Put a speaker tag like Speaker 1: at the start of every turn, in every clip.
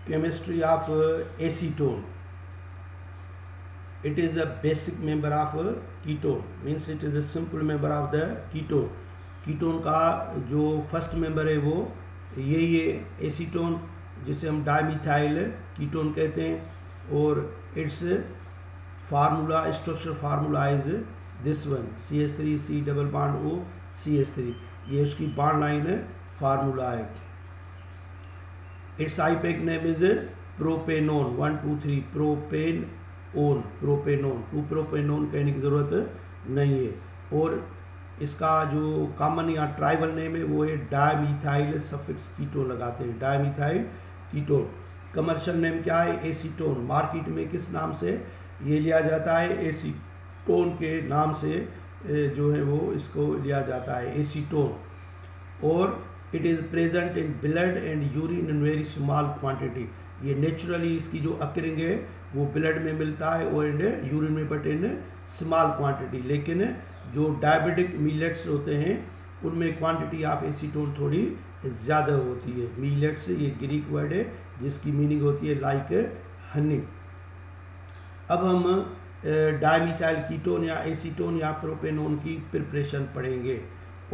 Speaker 1: chemistry of acetone. It is the basic member of ketone, means it is a simple member of the ketone. Ketone का जो first member है वो यही है acetone, जिसे हम डाइमिथाइल कीटोन कहते हैं। और it's formula, structure formula is this one, CH3C double bond O CH3, ये उसकी बॉन्ड लाइन फार्मूला है। It's IUPAC name is propanone, 1 2 3 propanone, propanone, 2 propanone कहने की ज़रूरत नहीं है। और इसका जो कॉमन या ट्राइबल नेम है वो है डायमीथाइल सफिक्स कीटोन लगाते हैं, डायमीथाइल कीटोन। कमर्शियल नेम क्या है? एसीटोन। मार्केट में किस नाम से ये लिया जाता है? एसीटोन के नाम से जो है वो इसको लिया जाता है, एसीटोन। और it is present in blood and urine in very small quantity. ये नेचुरली इसकी जो अकरिंग है वो ब्लड में मिलता है और यूरिन में, बट इन स्मॉल क्वांटिटी। लेकिन जो डायबिटिक मिलेट्स होते हैं उनमें क्वांटिटी ऑफ एसीटोन थोड़ी ज़्यादा होती है। मिलेट्स ये ग्रीक वर्ड है जिसकी मीनिंग होती है लाइक हनी। अब हम डायमीथाइल कीटोन या एसीटोन या प्रोपेनोन की प्रिपरेशन पढ़ेंगे।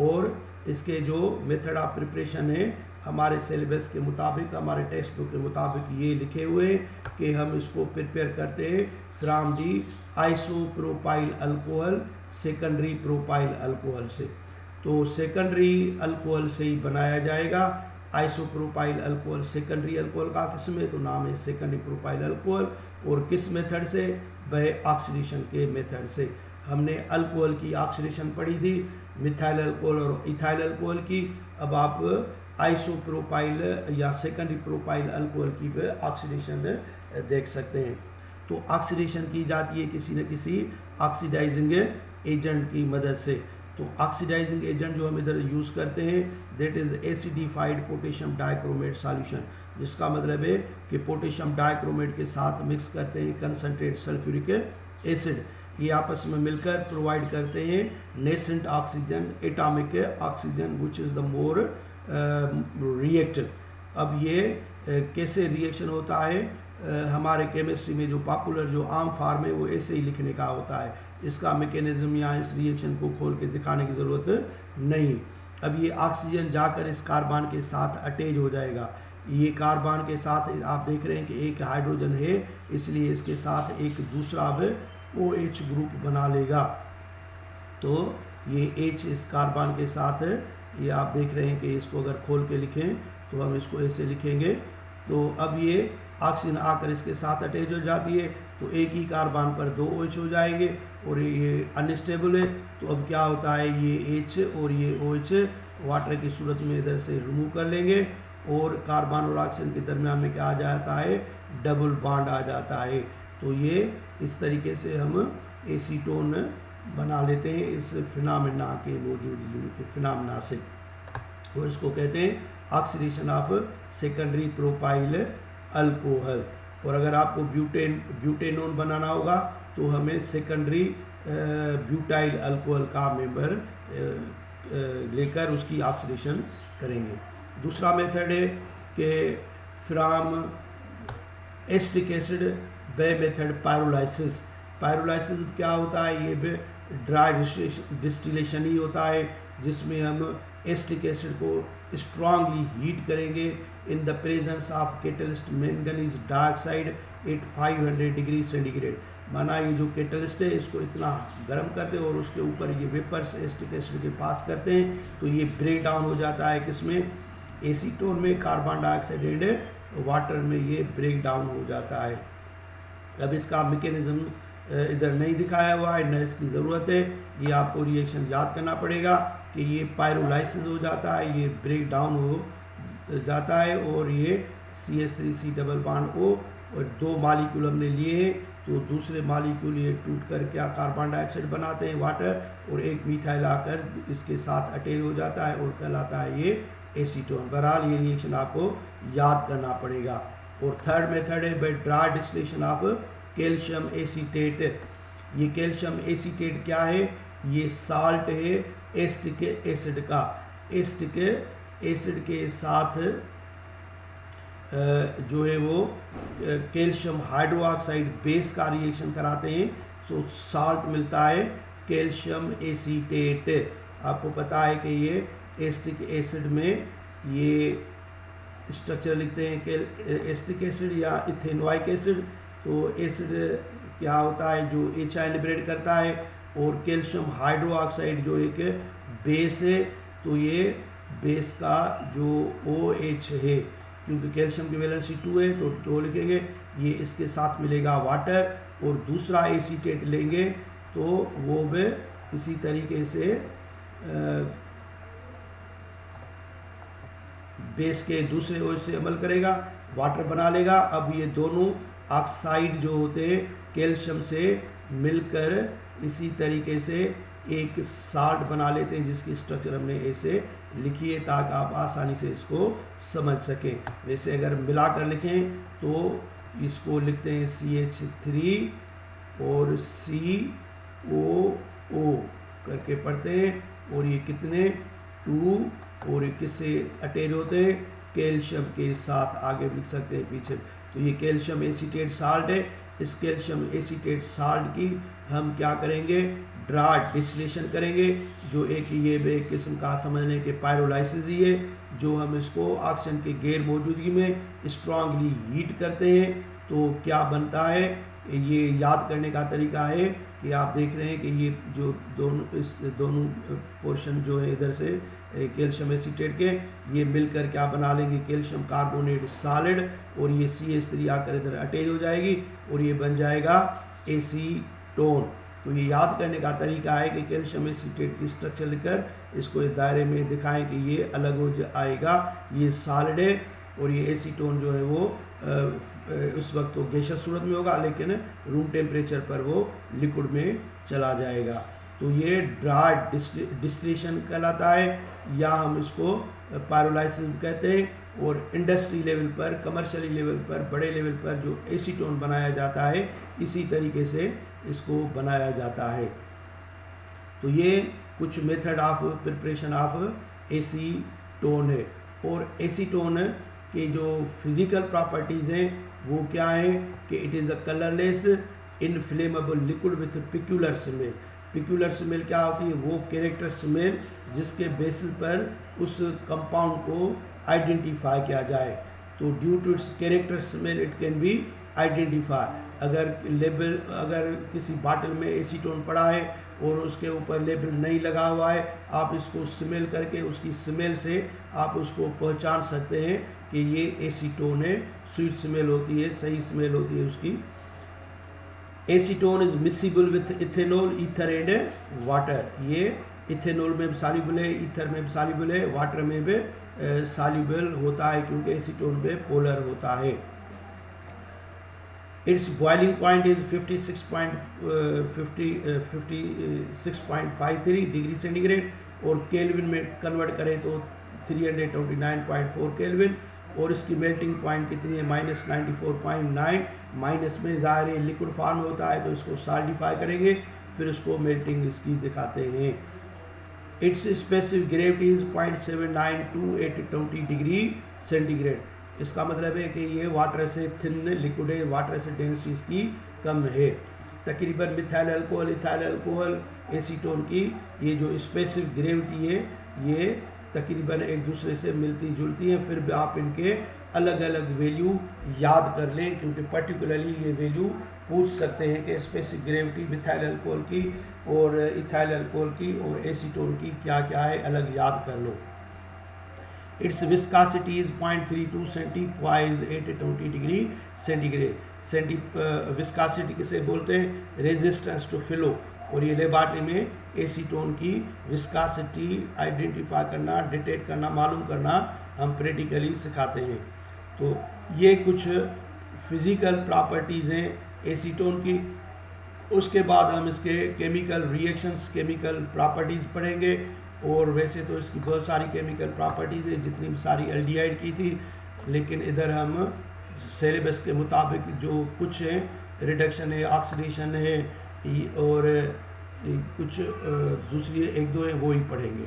Speaker 1: और इसके जो मेथड ऑफ प्रिपरेशन है हमारे सिलेबस के मुताबिक, हमारे टेक्स्ट बुक के मुताबिक ये लिखे हुए हैं कि हम इसको प्रिपेयर करते हैं from the isopropyl alcohol secondary propyl alcohol से। तो सेकेंडरी अल्कोहल से ही बनाया जाएगा। आइसोप्रोपाइल अल्कोहल सेकेंडरी अल्कोहल का किस्म है तो नाम है सेकेंडरी प्रोपाइल अल्कोहल। और किस मेथड से? वह ऑक्सीडेशन के मेथड से। हमने अल्कोहल की ऑक्सीडेशन पढ़ी थी, मिथाइल अल्कोहल और इथाइल अल्कोहल की। अब आप आइसोप्रोपाइल या सेकेंडरी प्रोपाइल अल्कोहल की वह ऑक्सीडेशन देख सकते हैं। तो ऑक्सीडेशन की जाती है किसी न किसी ऑक्सीडाइजिंग एजेंट की मदद से। तो ऑक्सीडाइजिंग एजेंट जो हम इधर यूज़ करते हैं that is acidified potassium dichromate solution, जिसका मतलब है कि पोटेशियम डाइक्रोमेट के साथ मिक्स करते हैं कंसनट्रेट सल्फ्यूरिक एसिड। ये आपस में मिलकर प्रोवाइड करते हैं nascent oxygen, atomic oxygen which is the more reactive. अब ये कैसे रिएक्शन होता है? हमारे केमिस्ट्री में जो पॉपुलर जो आम फार्म है वो ऐसे ही लिखने का होता है। इसका मैकेनिज्म या इस रिएक्शन को खोल के दिखाने की ज़रूरत नहीं। अब ये ऑक्सीजन जाकर इस कार्बन के साथ अटैच हो जाएगा। ये कार्बन के साथ आप देख रहे हैं कि एक हाइड्रोजन है, इसलिए इसके साथ एक दूसरा अब OH ग्रुप बना लेगा। तो ये H इस कार्बन के साथ, ये आप देख रहे हैं कि इसको अगर खोल के लिखें तो हम इसको ऐसे लिखेंगे। तो अब ये ऑक्सीजन आकर इसके साथ अटैच हो जाती है तो एक ही कार्बन पर 2 OH हो जाएंगे और ये अनस्टेबल है। तो अब क्या होता है, ये H और ये OH वाटर की सूरत में इधर से रिमूव कर लेंगे और कार्बन और ऑक्सीजन के दरमियान में क्या आ जाता है? डबल बॉन्ड आ जाता है। तो ये इस तरीके से हम एसीटोन बना लेते हैं इस फिनोमेना के मौजूद फिनोमेना से। और इसको कहते हैं oxidation of secondary propyl alcohol. और अगर आपको ब्यूटेनोन बनाना होगा तो हमें सेकेंडरी ब्यूटाइल अल्कोहल का मेंबर लेकर उसकी ऑक्सीडेशन करेंगे। दूसरा मेथड है कि from acetic acid by method pyrolysis. Pyrolysis क्या होता है? ये ड्राई डिस्टिलेशन ही होता है जिसमें हम एसिटिक एसिड को स्ट्रांगली हीट करेंगे in the presence of catalyst manganese dioxide eight 500 degree centigrade. माना ये जो कैटलिस्ट है इसको इतना गर्म करते हैं और उसके ऊपर ये वेपर्स एसिटिक एसिड के पास करते हैं तो ये ब्रेक डाउन हो जाता है किसमें? एसीटोन में, कार्बन डाइऑक्साइड एंड वाटर में ये ब्रेक डाउन हो जाता है। अब इसका मैकेनिज्म इधर नहीं दिखाया हुआ है, न इसकी ज़रूरत है। ये आपको रिएक्शन याद करना पड़ेगा कि ये पायरोलाइसिस हो जाता है, ये ब्रेक डाउन हो जाता है और ये CH3C डबल बॉन्ड O और 2 मॉलिक्यूल हमने लिए हैं तो दूसरे मॉलिक्यूल ये टूट कर क्या कार्बन डाइऑक्साइड बनाते हैं वाटर, और एक मिथाइल आकर इसके साथ अटैच हो जाता है और कहलाता है ये एसीटोन। बहरहाल ये रिएक्शन आपको याद करना पड़ेगा। और थर्ड मेथड है by dry distillation of calcium acetate. ये कैल्शियम एसीटेट क्या है? ये साल्ट है एसिटिक एसिड का। एसिटिक एसिड के साथ जो है वो कैल्शियम हाइड्रोक्साइड बेस का रिएक्शन कराते हैं, तो साल्ट मिलता है कैल्शियम एसीटेट। आपको पता है कि ये एसिटिक एसिड में ये स्ट्रक्चर लिखते हैं कि एसिटिक एसिड या इथेनोइक एसिड। तो एसिड क्या होता है जो HI लिबरेट करता है, और कैल्शियम हाइड्रोक्साइड जो एक बेस है, तो ये बेस का जो OH है, क्योंकि कैल्शियम की वैलेंसी 2 है तो 2 लिखेंगे, ये इसके साथ मिलेगा वाटर, और दूसरा एसीटेट लेंगे तो वो भी इसी तरीके से बेस के दूसरे OH से अमल करेगा, वाटर बना लेगा। अब ये दोनों ऑक्साइड जो होते हैं कैल्शियम से मिलकर इसी तरीके से एक साल्ट बना लेते हैं, जिसकी स्ट्रक्चर हमने ऐसे लिखी है ताकि आप आसानी से इसको समझ सकें। वैसे अगर मिलाकर लिखें तो इसको लिखते हैं CH3 और COO करके पढ़ते हैं, और ये कितने 2, और ये किससे अटैच होते हैं कैल्शियम के साथ, आगे लिख सकते हैं पीछे। तो ये कैल्शियम एसीटेट साल्ट है। इस कैल्शियम एसीटेट साल्ट की हम क्या करेंगे, ड्राई डिस्टिलेशन करेंगे, जो एक किस्म का समझने के पायरोलाइसिस ही है, जो हम इसको ऑक्सीजन के गैर मौजूदगी में स्ट्रांगली हीट करते हैं। तो क्या बनता है, ये याद करने का तरीका है कि आप देख रहे हैं कि ये जो दोनों पोर्शन जो है इधर से कैल्शियम एसीटेट के, ये मिलकर क्या बना लेंगे कैल्शियम कार्बोनेट सॉलिड, और ये CH3 आकर इधर अटैच हो जाएगी और ये बन जाएगा एसीटोन। तो ये याद करने का तरीका है कि कैल्शियम एसीटेट की स्ट्रक्चर लिखकर इसको इस दायरे में दिखाएं कि ये अलग हो आएगा, ये सॉलिड है, और ये एसीटोन जो है वो उस वक्त तो गैसियस सूरत में होगा, लेकिन रूम टेम्परेचर पर वो लिक्विड में चला जाएगा। तो ये ड्राई डिस्टिलेशन कहलाता है, या हम इसको पायरोलाइसिस कहते हैं। और इंडस्ट्री लेवल पर, कमर्शियली लेवल पर, बड़े लेवल पर जो एसीटोन बनाया जाता है, इसी तरीके से इसको बनाया जाता है। तो ये कुछ method of preparation of acetone है। और एसीटोन के जो फिजिकल प्रॉपर्टीज़ हैं वो क्या है कि it is a colourless inflammable liquid with peculiar smell. Peculiar smell क्या होती है, वो कैरेक्टर स्मेल जिसके बेसिस पर उस कंपाउंड को आइडेंटिफाई किया जाए। तो due to its character smell it can be identify. अगर किसी बाटल में एसीटोन पड़ा है और उसके ऊपर लेबल नहीं लगा हुआ है, आप इसको स्मेल करके उसकी स्मेल से आप उसको पहचान सकते हैं कि ये एसीटोन है। स्वीट स्मेल होती है, सही स्मेल होती है उसकी। Acetone is miscible with ethanol, ether and water. ये इथेनॉल में भी सॉल्युबल है, ईथर में भी सॉल्युबल है, वाटर में भी सॉल्युबल होता है, क्योंकि एसीटोन में पोलर होता है। It's boiling point is 56.53 degree centigrade, और केल्विन में कन्वर्ट करें तो 329.4 केल्विन। और इसकी मेल्टिंग पॉइंट कितनी है, -94.9। माइनस में ज़ाहिर है लिक्विड फॉर्म में होता है, तो इसको सॉलिडिफाई करेंगे, फिर उसको मेल्टिंग इसकी दिखाते हैं। It's specific gravity is 0.79 to 820 degree centigrade. इसका मतलब है कि ये वाटर से थिन लिक्विड है, वाटर से डेंसिटी इसकी कम है। तकरीबन methyl alcohol, ethyl alcohol, acetone की ये जो स्पेसिफिक ग्रेविटी है ये तकरीबन एक दूसरे से मिलती जुलती हैं। फिर भी आप इनके अलग अलग वैल्यू याद कर लें, क्योंकि पर्टिकुलरली ये वैल्यू पूछ सकते हैं कि स्पेसिफिक ग्रेविटी मिथाइल अल्कोहल की और इथाइल अल्कोहल की और एसीटोन की क्या क्या है, अलग याद कर लो। Its viscosity is 0.32 centipoise 820 degree centigrade. Viscosity किसे बोलते हैं, रेजिस्टेंस टू फ्लो। और ये लेबॉरेटरी में एसीटोन की विस्कासिटी आइडेंटिफाई करना, डिटेक्ट करना, मालूम करना हम प्रैक्टिकली सिखाते हैं। तो ये कुछ फिज़िकल प्रॉपर्टीज़ हैं एसीटोन की। उसके बाद हम इसके केमिकल रिएक्शंस, केमिकल प्रॉपर्टीज़ पढ़ेंगे। और वैसे तो इसकी बहुत सारी केमिकल प्रॉपर्टीज़ है, जितनी सारी एल्डिहाइड की थी, लेकिन इधर हम सिलेबस के मुताबिक जो कुछ है, रिडक्शन है, ऑक्सीडेशन है, और कुछ दूसरी एक दो है वो ही पढ़ेंगे।